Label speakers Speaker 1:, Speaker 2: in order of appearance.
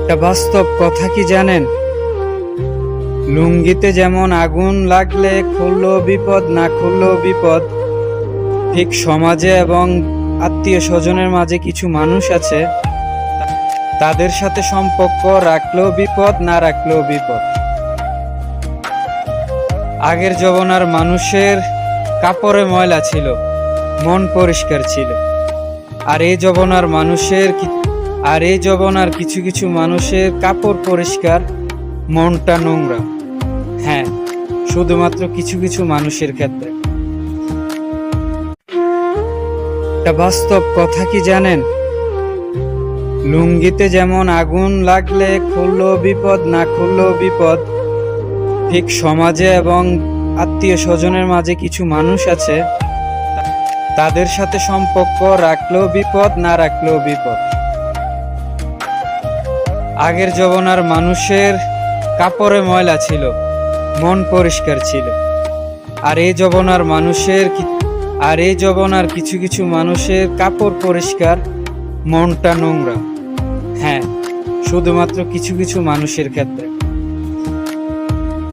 Speaker 1: একটা বাস্তব কথা কি জানেন? লুঙ্গিতে যেমন আগুন লাগলে খুললেও বিপদ, না খুললেও বিপদ, ঠিক সমাজে এবং আত্মীয় স্বজনের মাঝে কিছু মানুষ আছে, তাদের সাথে সম্পর্ক রাখলেও বিপদ, না রাখলেও বিপদ। আগের জমানার মানুষের কাপড়ে ময়লা ছিল, মন পরিষ্কার ছিল। আর এই জমানার কিছু কিছু মানুষের কাপড় পরিষ্কার, মনটা নোংরা। হ্যাঁ, শুধুমাত্র কিছু কিছু মানুষের ক্ষেত্রে। একটা বাস্তব কথা কি জানেন? লুঙ্গিতে যেমন আগুন লাগলে খুললেও বিপদ, না খুললেও বিপদ, ঠিক সমাজে এবং আত্মীয় স্বজনের মাঝে কিছু মানুষ আছে, তাদের সাথে সম্পর্ক রাখলেও বিপদ, না রাখলেও বিপদ। আগের জমানার মানুষের কাপড়ে ময়লা ছিল, মন পরিষ্কার ছিল। আর এই জমানার কিছু কিছু মানুষের কাপড় পরিষ্কার, মনটা নোংরা। হ্যাঁ, শুধুমাত্র কিছু কিছু মানুষের ক্ষেত্রে।